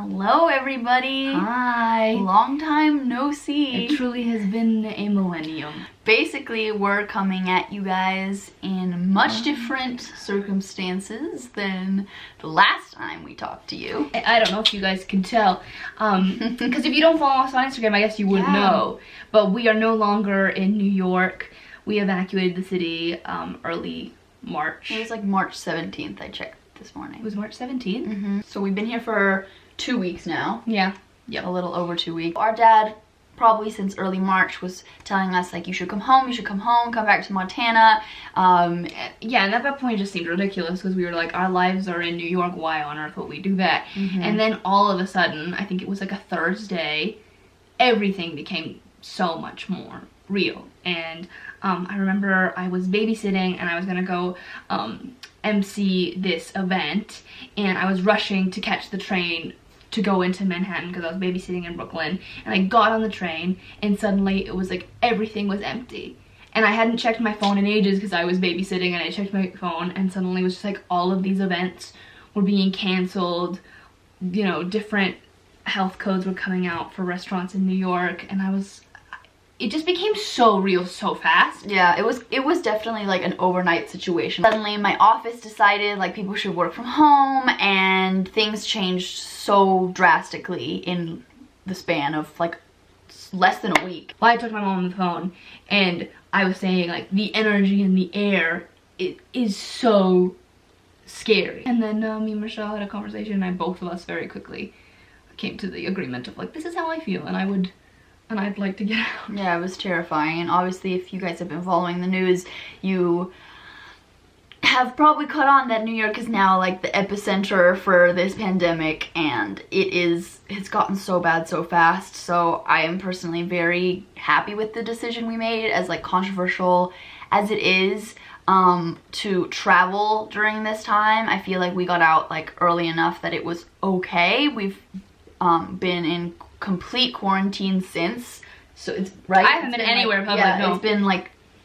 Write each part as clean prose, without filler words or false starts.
Hello everybody! Hi! Long time no see. It truly has been a millennium. Basically, we're coming at you guys in much different circumstances than the last time we talked to you. I don't know if you guys can tell, because if you don't follow us on Instagram, I guess you wouldn't know. But we are no longer in New York. We evacuated the city early March. It was like March 17th, I checked this morning. It was March 17th? Mm-hmm. So we've been here for 2 weeks now. Yeah. Yep. A little over 2 weeks. Our dad, probably since early March, was telling us like, you should come home, come back to Montana. Yeah, and at that point it just seemed ridiculous because we were like, our lives are in New York, why on earth would we do that? And then all of a sudden, I think it was like a Thursday, everything became so much more real. And I remember I was babysitting and I was gonna go MC this event, and I was rushing to catch the train to go into Manhattan because I was babysitting in Brooklyn, and I got on the train and suddenly it was like everything was empty, and I hadn't checked my phone in ages because I was babysitting, and I checked my phone and suddenly it was just like all of these events were being canceled, you know, different health codes were coming out for restaurants in New York, and it just became so real so fast. Yeah, it was definitely like an overnight situation. Suddenly my office decided like people should work from home, and things changed so drastically in the span of like less than a week. Well, I talked to my mom on the phone and I was saying like the energy in the air, it is so scary. And then me and Michelle had a conversation, and both of us very quickly came to the agreement of like, this is how I feel, and I'd like to get out. Yeah, it was terrifying. And obviously, if you guys have been following the news, you have probably caught on that New York is now like the epicenter for this pandemic, and it's gotten so bad so fast. So I am personally very happy with the decision we made, as like controversial as it is, to travel during this time. I feel like we got out like early enough that it was okay. We've been in complete quarantine since, so it's right. I haven't been anywhere public. Yeah, no.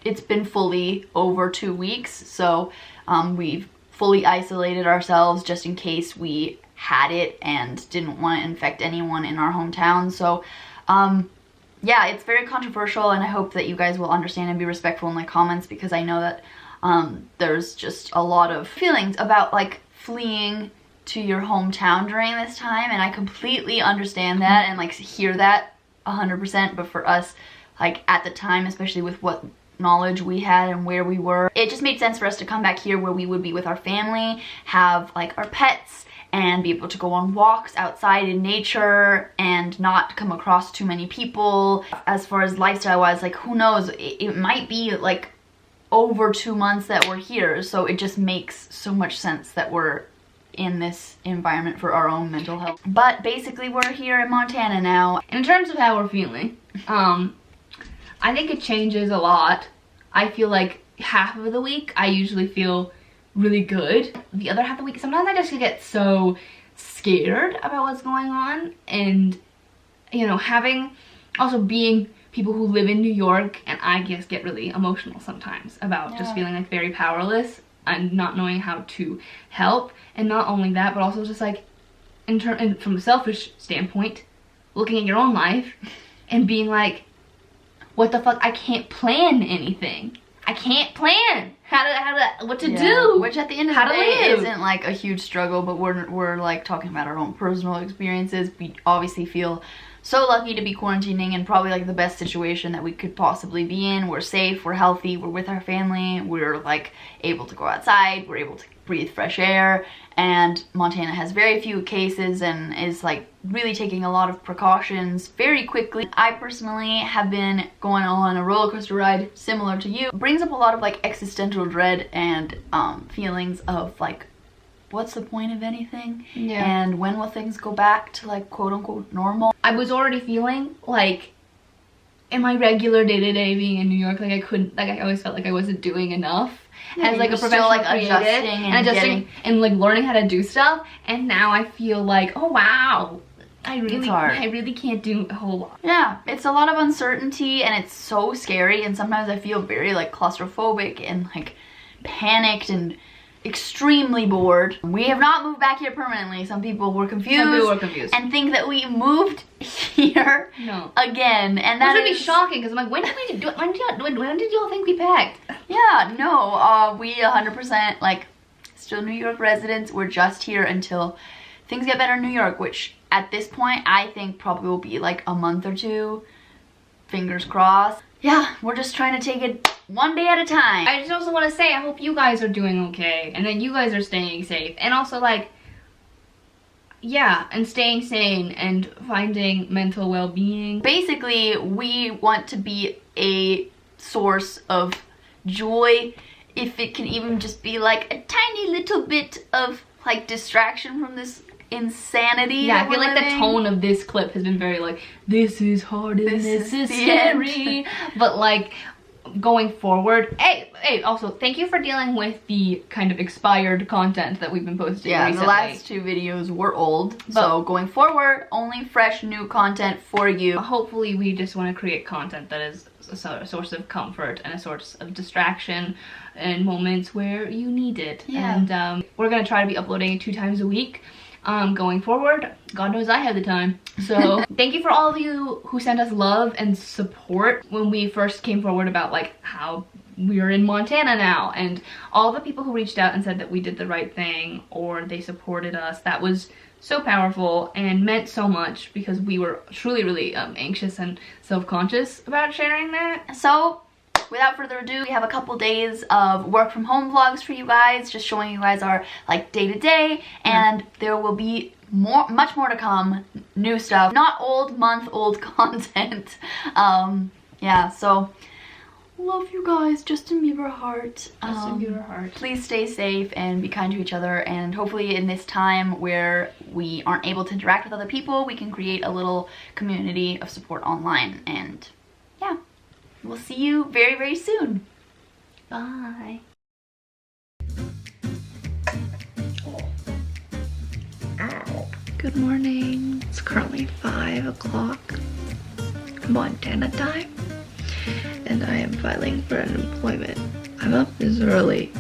it's been fully over 2 weeks. So we've fully isolated ourselves just in case we had it and didn't want to infect anyone in our hometown. So yeah, it's very controversial, and I hope that you guys will understand and be respectful in my comments, because I know that there's just a lot of feelings about like fleeing to your hometown during this time, and I completely understand that and like hear that 100%. But for us, like at the time, especially with what knowledge we had and where we were, it just made sense for us to come back here where we would be with our family, have like our pets, and be able to go on walks outside in nature and not come across too many people. As far as lifestyle wise, like who knows, it might be like over 2 months that we're here, so it just makes so much sense that we're in this environment for our own mental health. But basically we're here in Montana now. And in terms of how we're feeling, I think it changes a lot. I feel like half of the week I usually feel really good. The other half of the week, sometimes I just get so scared about what's going on, and you know, being people who live in New York, and I just get really emotional sometimes about just feeling like very powerless and not knowing how to help. And not only that, but also just like from a selfish standpoint, looking at your own life and being like, what the fuck, I can't plan anything. I can't plan what to do. Which at the end of the day isn't like a huge struggle, but we're like talking about our own personal experiences. We obviously feel so lucky to be quarantining in probably like the best situation that we could possibly be in. We're safe, we're healthy, we're with our family, we're like able to go outside, we're able to breathe fresh air, and Montana has very few cases and is like really taking a lot of precautions very quickly. I personally have been going on a roller coaster ride similar to you. It brings up a lot of like existential dread and feelings of like, what's the point of anything? And when will things go back to like quote-unquote normal? I was already feeling like in my regular day-to-day being in New York, like I always felt like I wasn't doing enough as like a professional like creative, adjusting and like learning how to do stuff. And now I feel like, oh wow, I really can't do a whole lot. Yeah, it's a lot of uncertainty, and it's so scary, and sometimes I feel very like claustrophobic and like panicked and extremely bored. We have not moved back here permanently. Some people were confused. And think that we moved here again. And that would be shocking because I'm like, when did y'all think we packed? Yeah, no, we 100% like still New York residents. We're just here until things get better in New York, which at this point I think probably will be like a month or two. Fingers crossed. Yeah, we're just trying to take it one day at a time. I just also want to say I hope you guys are doing okay and that you guys are staying safe, and also like, yeah, and staying sane and finding mental well-being. Basically, we want to be a source of joy, if it can even just be like a tiny little bit of like distraction from this insanity. Yeah, I feel like the tone of this clip has been very like, this is hard and this is scary. But like, going forward, hey, also thank you for dealing with the kind of expired content that we've been posting recently. The last 2 videos were old, so going forward, only fresh new content for you. Hopefully we just want to create content that is a source of comfort and a source of distraction in moments where you need it. And we're gonna try to be uploading 2 times a week going forward. God knows I have the time. So thank you for all of you who sent us love and support when we first came forward about like how we're in Montana now, and all the people who reached out and said that we did the right thing or they supported us. That was so powerful and meant so much because we were truly really anxious and self-conscious about sharing that. So without further ado, we have a couple days of work from home vlogs for you guys, just showing you guys our like day-to-day, and there will be much more to come, new stuff, not old content. Yeah, so love you guys, Justin Bieber heart. Justin Bieber heart. Please stay safe and be kind to each other, and hopefully in this time where we aren't able to interact with other people, we can create a little community of support online. And yeah, we'll see you very, very soon. Bye. Good morning. It's currently 5 o'clock Montana time, and I am filing for unemployment. I'm up this early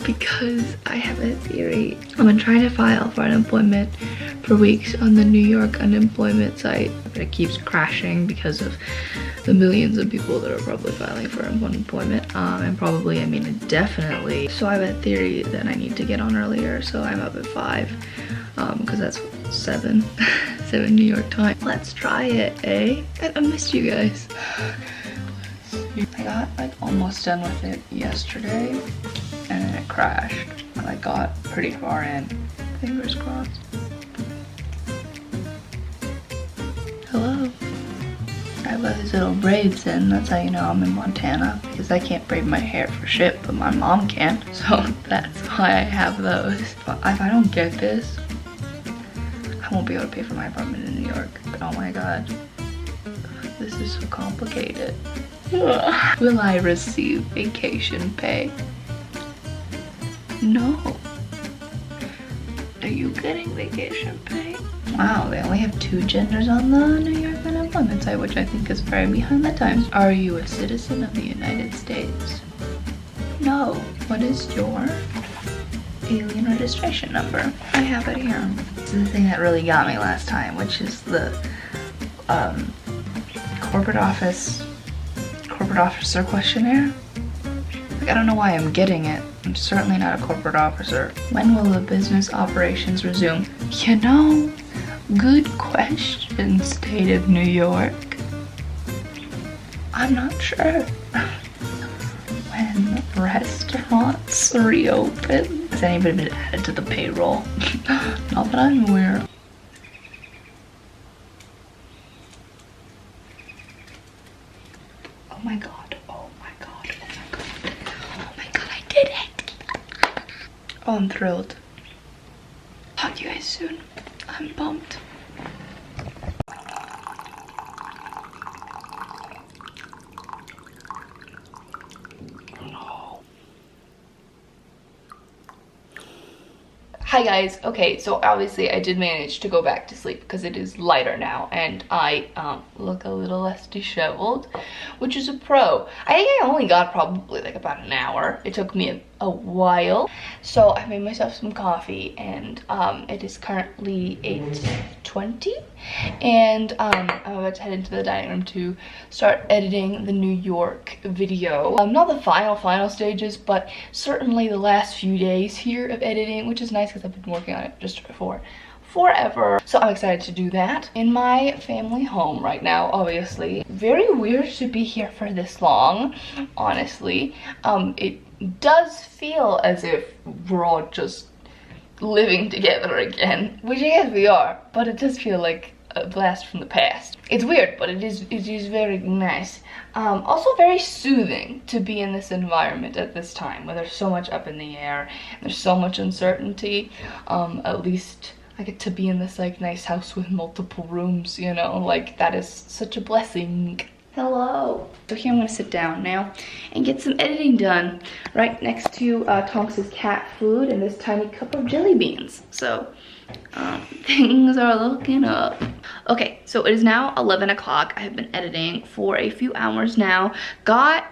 because I have a theory. I've been trying to file for unemployment for weeks on the New York unemployment site, but it keeps crashing because of the millions of people that are probably filing for unemployment. And probably, I mean definitely. So I have a theory that I need to get on earlier, so I'm up at 5 because that's 7 New York time. Let's try it, eh? I missed you guys. I got like almost done with it yesterday and then it crashed. I got pretty far in. Fingers crossed. Hello. I have these little braids in. That's how you know I'm in Montana, because I can't braid my hair for shit, but my mom can. So that's why I have those. But if I don't get this, I won't be able to pay for my apartment in New York. Oh my god. This is so complicated. Will I receive vacation pay? No. Are you getting vacation pay? Wow, they only have 2 genders on the New York unemployment site, which I think is very behind the times. Are you a citizen of the United States? No. What is your alien registration number? I have it here. This is the thing that really got me last time, which is the corporate officer questionnaire. Like, I don't know why I'm getting it. I'm certainly not a corporate officer. When will the business operations resume? You know, good question, state of New York. I'm not sure. When restaurants reopen? Has anybody been added to the payroll? Not that I'm aware. Oh my god, oh my god, oh my god. Oh my god, I did it! Oh, I'm thrilled. Talk to you guys soon. I'm pumped. Hi guys. Okay, so obviously I did manage to go back to sleep because it is lighter now and I look a little less disheveled, which is a pro. I think I only got probably like about an hour. It took me a while. So I made myself some coffee and it is currently 8:20 and I'm about to head into the dining room to start editing the New York video. Not the final stages, but certainly the last few days here of editing, which is nice because I've been working on it just for forever. So I'm excited to do that. In my family home right now, obviously. Very weird to be here for this long, honestly. It does feel as if we're all just living together again, which I guess we are, but it does feel like a blast from the past. It's weird, but it is very nice. Also very soothing to be in this environment at this time where there's so much up in the air, there's so much uncertainty. At least I get to be in this like nice house with multiple rooms, you know, like that is such a blessing. Hello. So here I'm gonna sit down now and get some editing done right next to Tonks's cat food and this tiny cup of jelly beans. So things are looking up. Okay, so it is now 11 o'clock. I have been editing for a few hours now. Got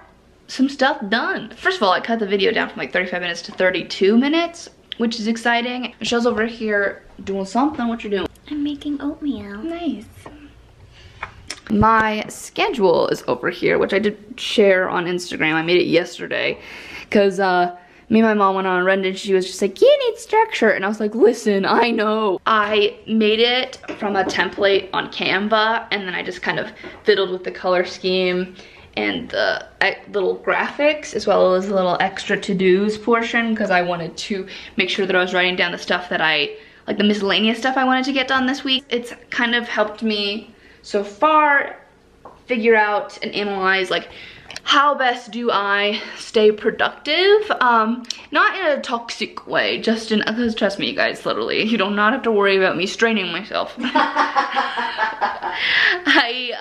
some stuff done. First of all, I cut the video down from like 35 minutes to 32 minutes, which is exciting. Michelle's over here doing something. What you doing? I'm making oatmeal. Nice. My schedule is over here, which I did share on Instagram. I made it yesterday because me and my mom went on a run and she was just like, you need structure. And I was like, listen, I know. I made it from a template on Canva and then I just kind of fiddled with the color scheme and the little graphics as well as a little extra to-dos portion because I wanted to make sure that I was writing down the stuff that like the miscellaneous stuff I wanted to get done this week. It's kind of helped me so far figure out and analyze like how best do I stay productive, not in a toxic way, just in, because trust me you guys, literally, you do not have to worry about me straining myself.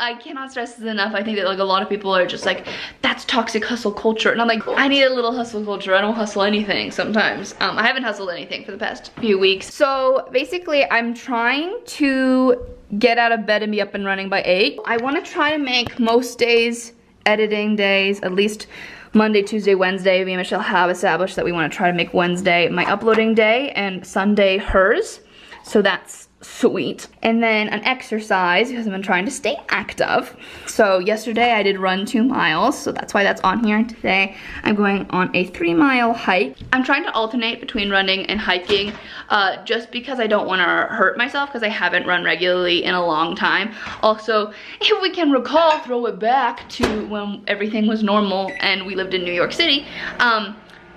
I cannot stress this enough. I think that like a lot of people are just like, that's toxic hustle culture, and I'm like, I need a little hustle culture. I don't hustle anything sometimes. I haven't hustled anything for the past few weeks. So basically I'm trying to get out of bed and be up and running by 8. I want to try to make most days editing days, at least Monday, Tuesday, Wednesday. Me and Michelle have established that we want to try to make Wednesday my uploading day and Sunday hers. So that's sweet. And then an exercise because I've been trying to stay active. So yesterday I did run 2 miles, so that's why that's on here. Today I'm going on a 3-mile hike. I'm trying to alternate between running and hiking just because I don't want to hurt myself because I haven't run regularly in a long time. Also, if we can recall, throw it back to when everything was normal and we lived in New York City,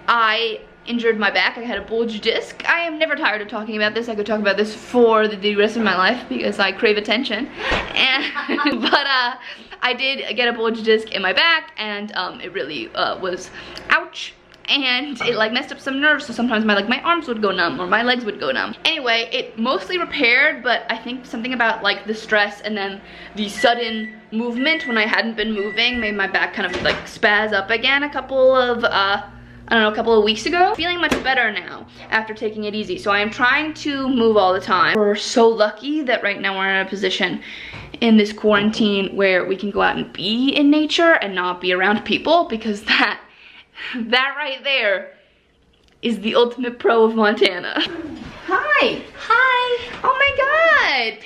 I injured my back. I had a bulge disc. I am never tired of talking about this. I could talk about this for the rest of my life because I crave attention. And but I did get a bulge disc in my back and it really was ouch. And it like messed up some nerves, so sometimes my arms would go numb or my legs would go numb. Anyway, it mostly repaired, but I think something about like the stress and then the sudden movement when I hadn't been moving made my back kind of like spaz up again a couple of a couple of weeks ago. Feeling much better now after taking it easy. So I am trying to move all the time. We're so lucky that right now we're in a position in this quarantine where we can go out and be in nature and not be around people, because that right there is the ultimate pro of Montana. Hi. Hi. Oh my God.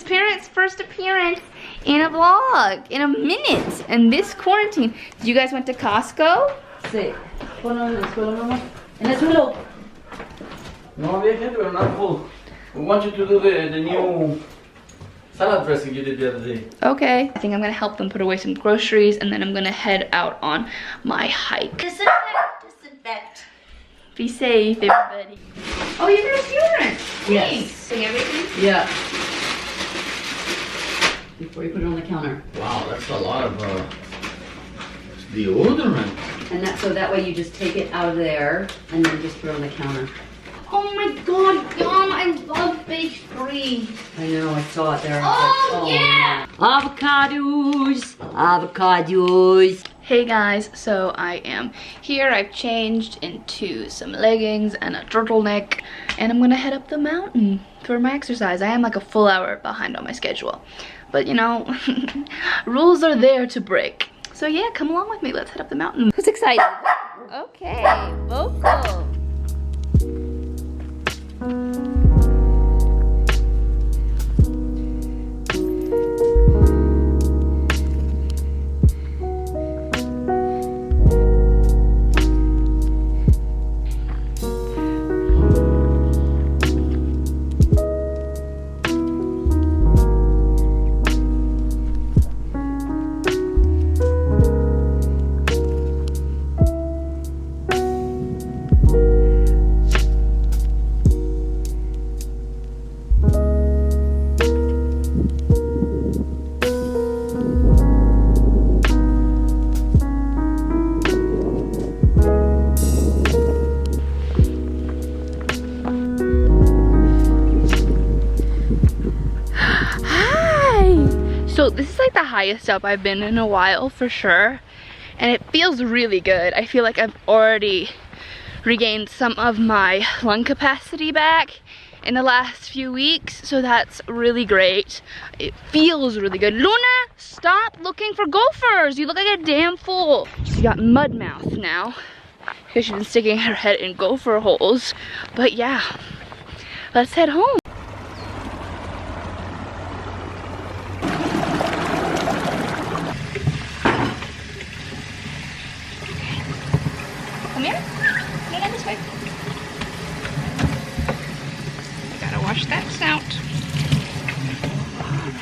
Parents' first appearance in a vlog in a minute. And this quarantine. You guys went to Costco? Sí. Ponlo en el suelo, mamá. En el suelo. No había gente, pero not full. We want you to do the new salad dressing you did the other day. Okay. I think I'm gonna help them put away some groceries and then I'm gonna head out on my hike. Disinfect. Be safe, everybody. Oh, you're gonna deodorant. Yes. Sing everything? Yeah. Before you put it on the counter. Wow, that's a lot of deodorant. And so that way you just take it out of there and then just put it on the counter. Oh my God, Yum, I love Bake Free. I know, I saw it there. Oh, yeah. Avocados, avocados. Hey guys, so I am here. I've changed into some leggings and a turtleneck, and I'm gonna head up the mountain for my exercise. I am like a full hour behind on my schedule, but you know, rules are there to break. So yeah, come along with me. Let's head up the mountain. Who's excited? Okay, vocal. So this is like the highest up I've been in a while for sure, and it feels really good. I feel like I've already regained some of my lung capacity back in the last few weeks, so that's really great. It feels really good. Luna, stop looking for gophers. You look like a damn fool. She got mud mouth now because she's been sticking her head in gopher holes. But yeah, let's head home. Come here. No, this way. I gotta wash that snout.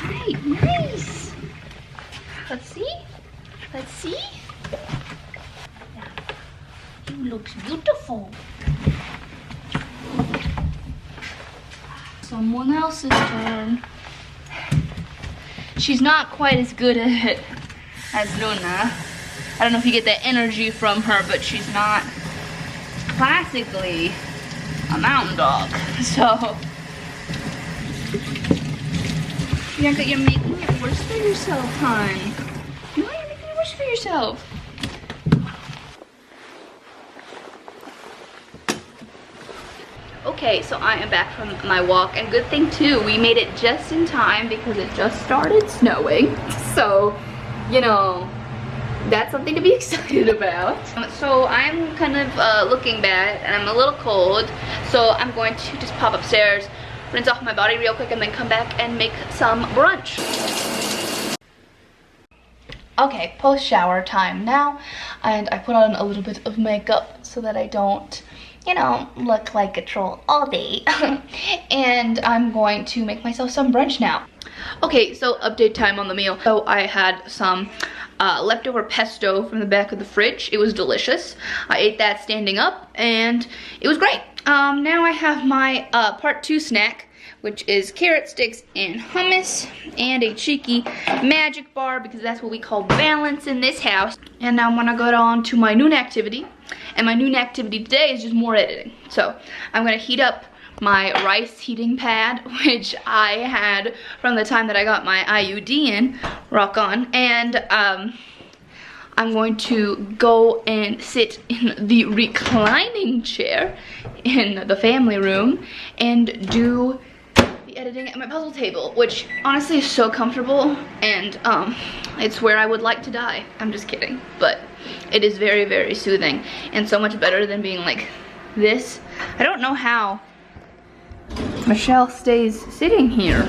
Alright, nice. Let's see. Let's see. You looks beautiful. Someone else's turn. She's not quite as good at it as Luna. I don't know if you get that energy from her, but she's not classically a mountain dog. So you're making it worse for yourself, hon. No, you're making it worse for yourself. Okay, so I am back from my walk, and good thing too, we made it just in time because it just started snowing. So, you know, that's something to be excited about. So I'm kind of looking bad and I'm a little cold, so I'm going to just pop upstairs, rinse off my body real quick, and then come back and make some brunch. Okay, post shower time now, and I put on a little bit of makeup so that I don't, you know, look like a troll all day. And I'm going to make myself some brunch now. Okay, so update time on the meal. So I had some leftover pesto from the back of the fridge. It was delicious. I ate that standing up and it was great. Now I have my part 2 snack, which is carrot sticks and hummus and a cheeky magic bar, because that's what we call balance in this house. And now I'm gonna go on to my noon activity, and my noon activity today is just more editing. So I'm gonna heat up my rice heating pad, which I had from the time that I got my IUD in, rock on, and I'm going to go and sit in the reclining chair in the family room and do the editing at my puzzle table, which honestly is so comfortable, and it's where I would like to die. I'm just kidding, but it is very, very soothing and so much better than being like this. I don't know how Michelle stays sitting here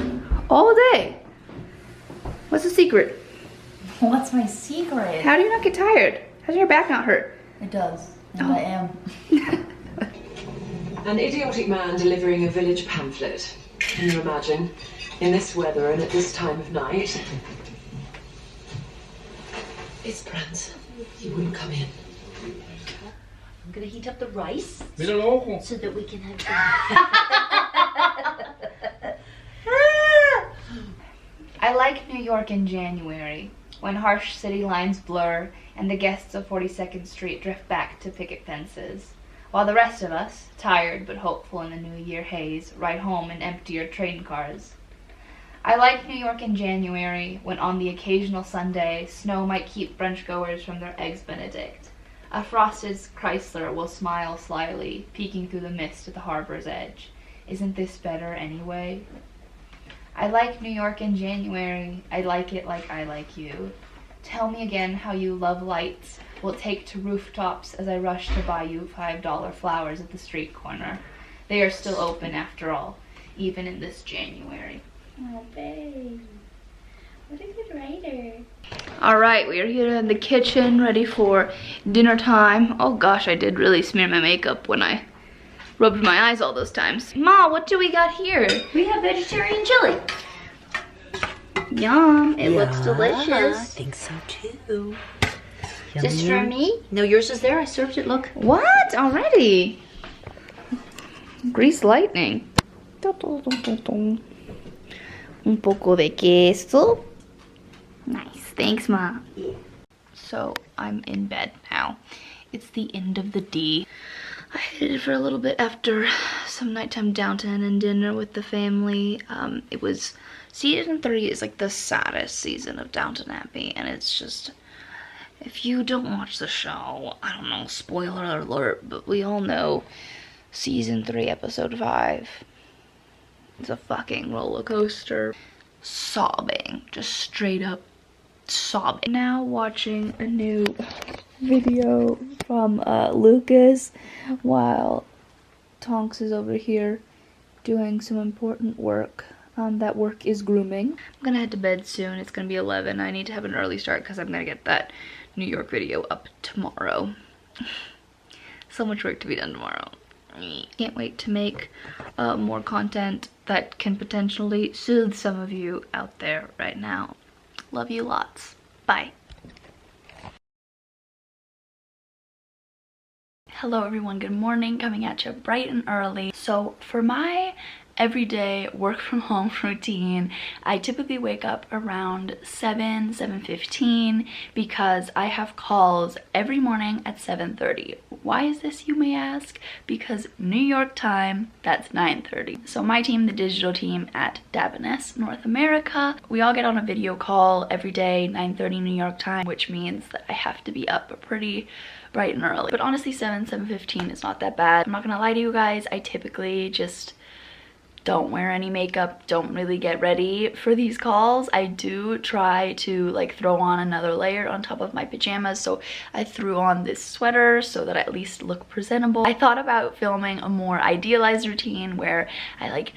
all day. What's the secret? What's my secret? How do you not get tired? How does your back not hurt? It does, and I am. An idiotic man delivering a village pamphlet. Can you imagine? In this weather and at this time of night. Esperanza, you wouldn't come in. I'm gonna heat up the rice Mira los ojos. so that we can have I like New York in January, when harsh city lines blur and the guests of 42nd Street drift back to picket fences, while the rest of us, tired but hopeful in the New Year haze, ride home in emptier train cars. I like New York in January, when on the occasional Sunday, snow might keep brunch goers from their eggs Benedict. A frosted Chrysler will smile slyly, peeking through the mist at the harbor's edge. Isn't this better anyway? I like New York in January. I like it like I like you. Tell me again how you love lights. We'll take to rooftops as I rush to buy you $5 flowers at the street corner. They are still open after all, even in this January. Oh, babe. What a good writer. Alright, we are here in the kitchen, ready for dinner time. Oh gosh, I did really smear my makeup when I rubbed my eyes all those times. Ma, what do we got here? We have vegetarian chili. Yum, it looks delicious. I think so too. Is this for me? No, yours is there. I served it, look. What? Already? Grease lightning. Un poco de queso. Nice, thanks, Ma. Yeah. So, I'm in bed now. It's the end of the day. I hid for a little bit after some nighttime downtime and dinner with the family. It was, season 3 is like the saddest season of Downton Abbey, and it's just, if you don't watch the show, I don't know, spoiler alert, but we all know season 3, episode 5. It's a fucking roller coaster. Sobbing, just straight up sobbing. Now watching a new video from Lucas while Tonks is over here doing some important work. That work is grooming. I'm gonna head to bed soon. It's gonna be 11. I need to have an early start because I'm gonna get that New York video up tomorrow. So much work to be done tomorrow. Can't wait to make more content that can potentially soothe some of you out there right now. Love you lots. Bye. Hello everyone, good morning, coming at you bright and early. So for my everyday work from home routine, I typically wake up around 7:15 because I have calls every morning at 7:30. Why is this, you may ask? Because New York time, that's 9:30. So my team, the digital team at Davines, North America, we all get on a video call every day, 9:30 New York time, which means that I have to be up pretty bright and early. But honestly, 7:15 is not that bad. I'm not gonna lie to you guys, I typically just don't wear any makeup, don't really get ready for these calls. I do try to like throw on another layer on top of my pajamas, so I threw on this sweater so that I at least look presentable. I thought about filming a more idealized routine where I like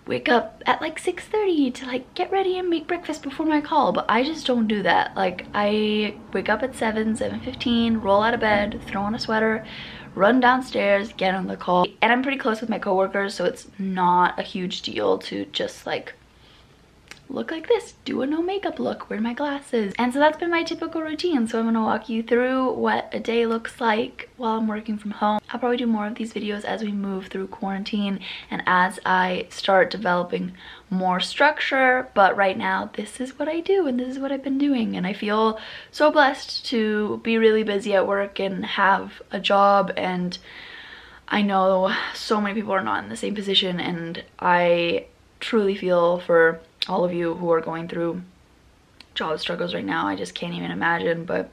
wake up at like 6:30 to like get ready and make breakfast before my call, but I just don't do that. Like I wake up at 7:15, roll out of bed, throw on a sweater, run downstairs, get on the call. And I'm pretty close with my coworkers, so it's not a huge deal to just like look like this, do a no makeup look, wear my glasses. And so that's been my typical routine. So I'm gonna walk you through what a day looks like while I'm working from home. I'll probably do more of these videos as we move through quarantine and as I start developing more structure, but right now this is what I do and this is what I've been doing, and I feel so blessed to be really busy at work and have a job. And I know so many people are not in the same position, and I truly feel for all of you who are going through job struggles right now. I just can't even imagine. But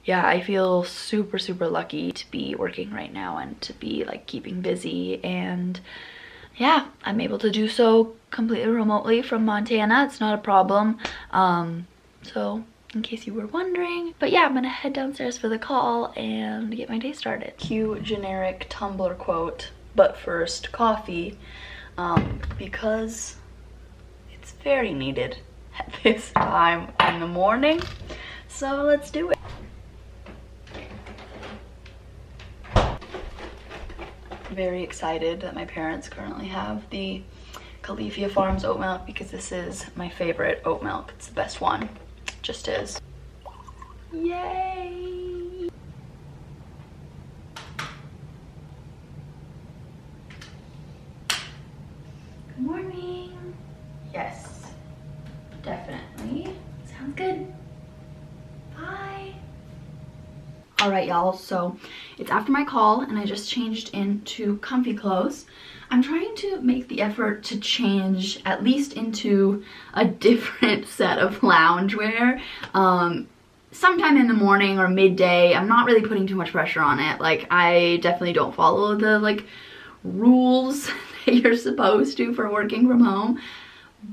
yeah, I feel super lucky to be working right now and to be like keeping busy. And yeah, I'm able to do so completely remotely from Montana. It's not a problem. So in case you were wondering. But yeah, I'm gonna head downstairs for the call and get my day started. Cue generic Tumblr quote, but first coffee, because it's very needed at this time in the morning. So let's do it. Very excited that my parents currently have the Califia Farms oat milk because this is my favorite oat milk. It's the best one. Just is. Yay! Good morning. Yes, definitely. Sounds good. Bye. All right, y'all, so it's after my call and I just changed into comfy clothes. I'm trying to make the effort to change at least into a different set of loungewear. Sometime in the morning or midday. I'm not really putting too much pressure on it. Like, I definitely don't follow the like rules that you're supposed to for working from home.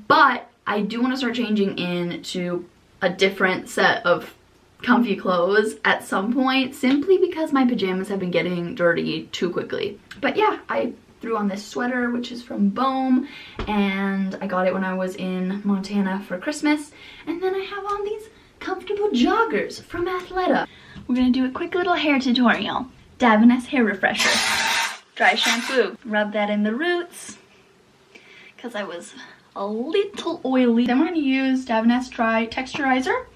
But I do want to start changing into a different set of comfy clothes at some point, simply because my pajamas have been getting dirty too quickly. But yeah, I threw on this sweater, which is from Bohm, and I got it when I was in Montana for Christmas. And then I have on these comfortable joggers from Athleta. We're gonna do a quick little hair tutorial. Davines hair refresher. Dry shampoo. Rub that in the roots, because I was a little oily. Then we're gonna use Davines Dry Texturizer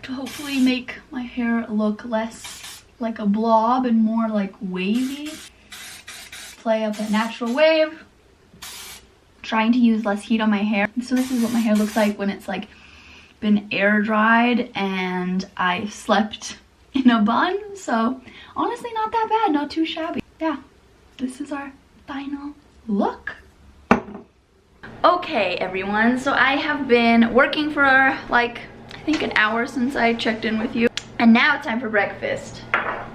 to hopefully make my hair look less like a blob and more like wavy. Play up a natural wave. Trying to use less heat on my hair. So this is what my hair looks like when it's like been air dried and I slept in a bun. So honestly, not that bad, not too shabby. Yeah, this is our final look. Okay everyone, so I have been working for like I think an hour since I checked in with you, and now it's time for breakfast,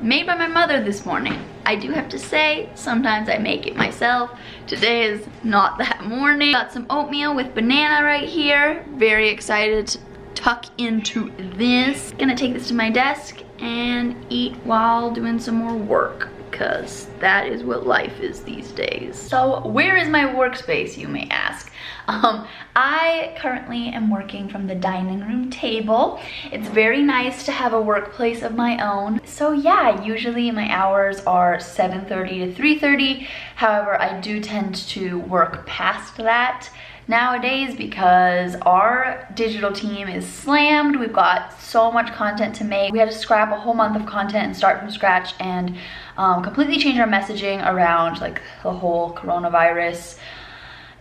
made by my mother this morning. I do have to say, sometimes I make it myself. Today is not that morning. Got some oatmeal with banana right here. Very excited to tuck into this. Gonna take this to my desk and eat while doing some more work, because that is what life is these days. So where is my workspace, you may ask? I currently am working from the dining room table. It's very nice to have a workplace of my own. So yeah, usually my hours are 7:30 to 3:30. However, I do tend to work past that nowadays because our digital team is slammed. We've got so much content to make. We had to scrap a whole month of content and start from scratch and completely change our messaging around like the whole coronavirus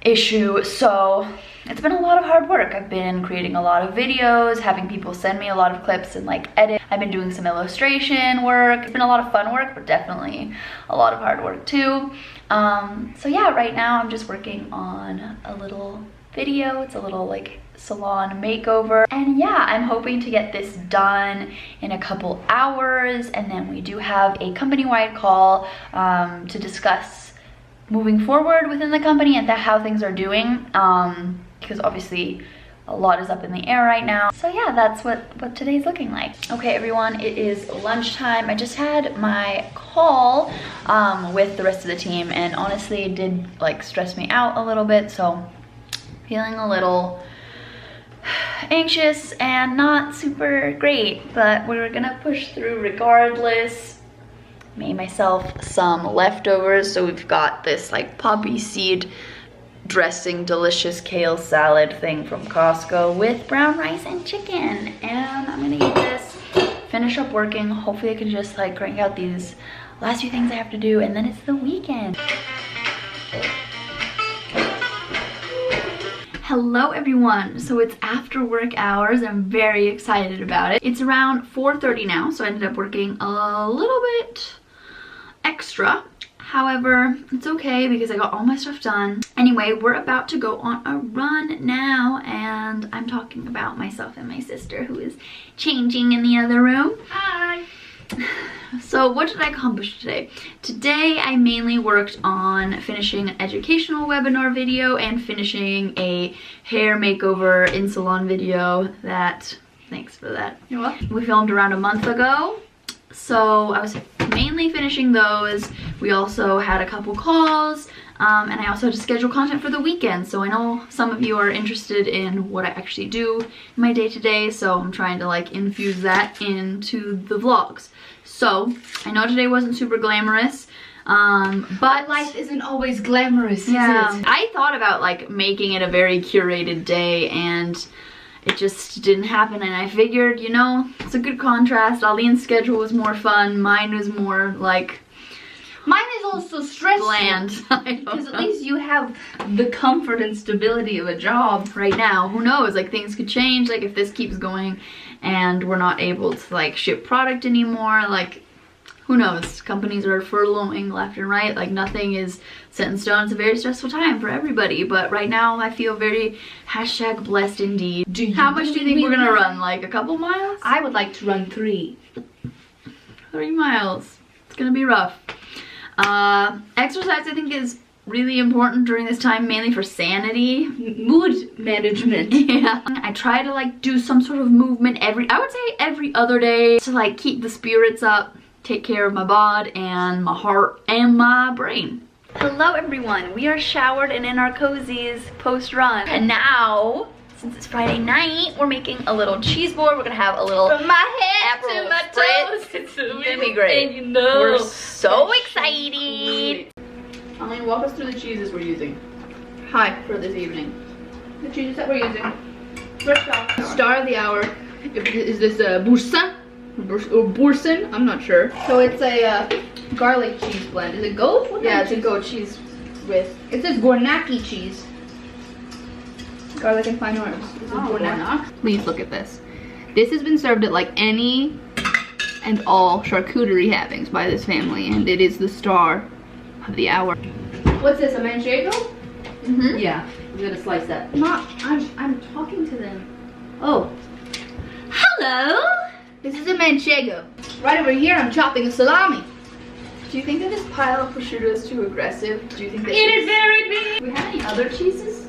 issue. So it's been a lot of hard work. I've been creating a lot of videos, having people send me a lot of clips and like edit. I've been doing some illustration work. It's been a lot of fun work, but definitely a lot of hard work too. So yeah, right now I'm just working on a little video. It's a little like salon makeover, and yeah, I'm hoping to get this done in a couple hours, and then we do have a company-wide call to discuss moving forward within the company and how things are doing, because obviously a lot is up in the air right now. So yeah, that's what today's looking like. Okay everyone, it is lunchtime. I just had my call with the rest of the team, and honestly it did like stress me out a little bit, so feeling a little anxious and not super great, but we're gonna push through regardless. Made myself some leftovers, so we've got this like poppy seed dressing delicious kale salad thing from Costco with brown rice and chicken, and I'm gonna eat this, finish up working. Hopefully I can just like crank out these last few things I have to do, and then it's the weekend. Hello everyone, so it's after work hours. I'm very excited about it. It's around 4:30 now, so I ended up working a little bit extra. However, it's okay because I got all my stuff done. Anyway, we're about to go on a run now, and I'm talking about myself and my sister who is changing in the other room. Hi! So what did I accomplish today? Today I mainly worked on finishing an educational webinar video and finishing a hair makeover in salon video that, thanks for that. You're welcome. We filmed around a month ago. So I was mainly finishing those. We also had a couple calls, and I also had to schedule content for the weekend. So I know some of you are interested in what I actually do in my day-to-day, so I'm trying to like infuse that into the vlogs. So I know today wasn't super glamorous, but life isn't always glamorous, yeah, is it? I thought about like making it a very curated day, and it just didn't happen, and I figured, you know, it's a good contrast. Aline's schedule was more fun, mine was more like... Mine is also stressful. Bland. Because at least you have the comfort and stability of a job. Right now, who knows, like things could change, like if this keeps going and we're not able to like ship product anymore, like who knows? Companies are furloughing left and right. Like nothing is set in stone. It's a very stressful time for everybody. But right now I feel very #blessed indeed. How much do you think we're gonna run? Like a couple miles? I would like to run 3. 3 miles. It's gonna be rough. Exercise I think is really important during this time, mainly for sanity. Mood management. Yeah. I try to like do some sort of movement I would say every other day to like keep the spirits up, take care of my bod and my heart and my brain. Hello everyone, we are showered and in our cozies post-run. And now, since it's Friday night, we're making a little cheese board. We're gonna have a little From my head Aperol to my spritz. toes. It's gonna be great. And you know. We're so excited. Aline, walk us through the cheeses we're using. Hi, for this evening. The cheeses that we're using. First off, star of the hour. Is this Bursa? Or Bursen? I'm not sure. So it's a garlic cheese blend. Is it goat? What Yeah, kind it's of a goat cheese with It says Gornaki cheese. Garlic and fine herbs. This is Gornaki. Please look at this. This has been served at like any and all charcuterie havings by this family, and it is the star of the hour. What's this, a manchego? Mm-hmm. Yeah, you gotta slice that. I'm talking to them. Oh, Hello? This is a manchego. Right over here, I'm chopping a salami. Do you think that this pile of prosciutto is too aggressive? Do you think that It is very big. Do we have any other cheeses?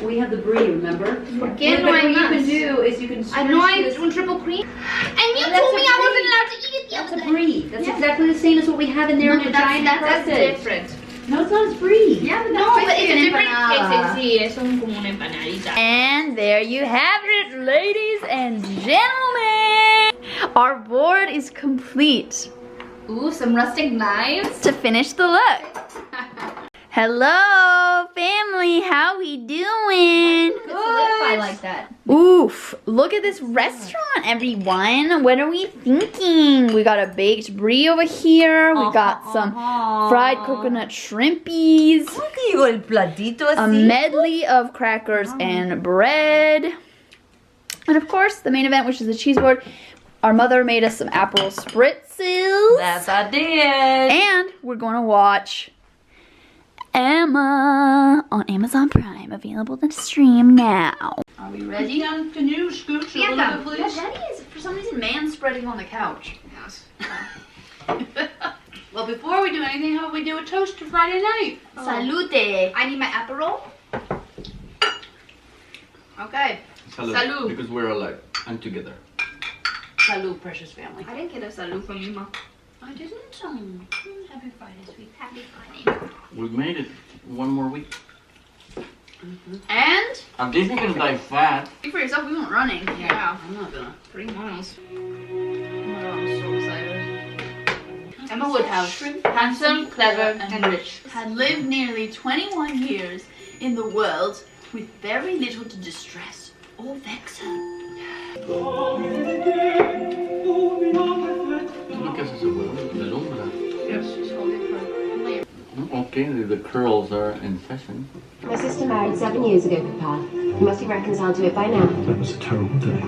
we have the brie, remember? Again, What you nuts. can do is you can I know I this. doing triple cream. And you that's told a me I brie. wasn't allowed to eat it the That's other a day. brie. That's Yeah. exactly the same as what we have in there in a giant that's crescent. different. No, it's not. It's brie. Yeah, but No, but it's a different empanada. taste. Sí, es un como una empanadita. And there you have it, ladies and gentlemen. Our board is complete. Ooh, some rustic knives. To finish the look. Hello, family. How we doing? Solidify like that. Oof, look at this restaurant, everyone. What are we thinking? We got a baked brie over here. We got some fried coconut shrimpies. A medley of crackers and bread. And of course, the main event, which is the cheese board. Our mother made us some Aperol spritzes. That's I did. And we're going to watch Emma on Amazon Prime, available to stream now. Are we ready? Can you scooch a little bit, please? Daddy is, for some reason, man-spreading on the couch. Yes. Well, before we do anything, how about we do a toast to Friday night? Salute. I need my Aperol. Okay. Salud. Because we're alive and together. Salud, precious family. I didn't get a salud from you, Ma. I didn't. Happy Friday, sweet. Happy Friday. We've made it one more week. And At least we can die fat. speak for yourself, we went running. Yeah. I'm not gonna. 3 miles. Oh my God, I'm so excited. Emma Woodhouse. Handsome, clever, and rich. Had lived nearly 21 years in the world with very little to distress or vex her. ¿Tú qué haces, abuelo? Deslumbra. Yes, she's holding her. Okay, the curls are in session. My sister married 7 years ago, Papa. You must be reconciled to it by now. That was a terrible day.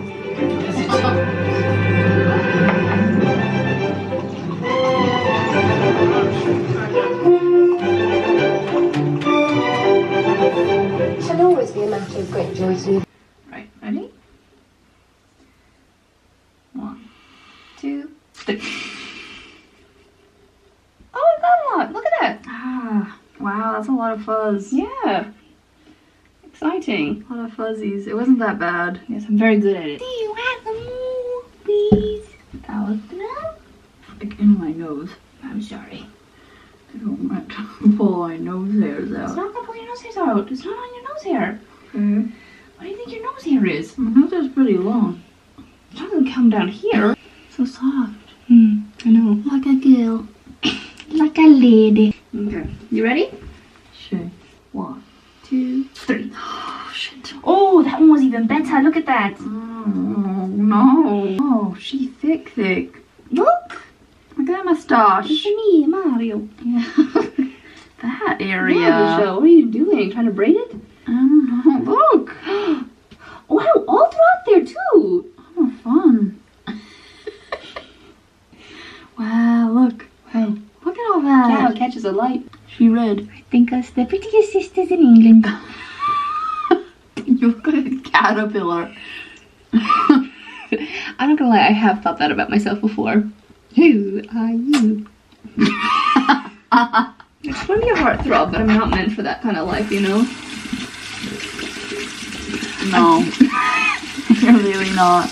It shall always be a matter of great joy to me. Right, ready? 1, 2, 3. Oh, I got a lot. Look at that. Ah, wow, that's a lot of fuzz. Yeah. Exciting. A lot of fuzzies. It wasn't that bad. Yes, I'm very good at it. Do you have some more, please? That was like in my nose. I'm sorry. I don't want to pull my nose hairs It's out. not gonna pull your nose hairs out. It's not on your nose hair. Okay. What do you think your nose hair is? My nose is pretty long. It doesn't come down here. So soft. I know. Like a girl. Like a lady. Okay. You ready? Sure. 1, 2, 3. Oh, shit. Oh, that one was even better. Look at that. Oh, no. Oh, she's thick. Look. Look at that mustache. It's me, Mario. Yeah. That area. Yeah, Michelle, what are you doing? Trying to braid it? I don't know. Look. Wow, all throughout there too. Oh, fun. Wow, cow catches a light. She read. I think us the prettiest sisters in England. You look like a caterpillar. I'm not gonna lie, I have thought that about myself before. Who are you? I just want to be a heartthrob, but I'm not meant for that kind of life, you know? No. You're really not.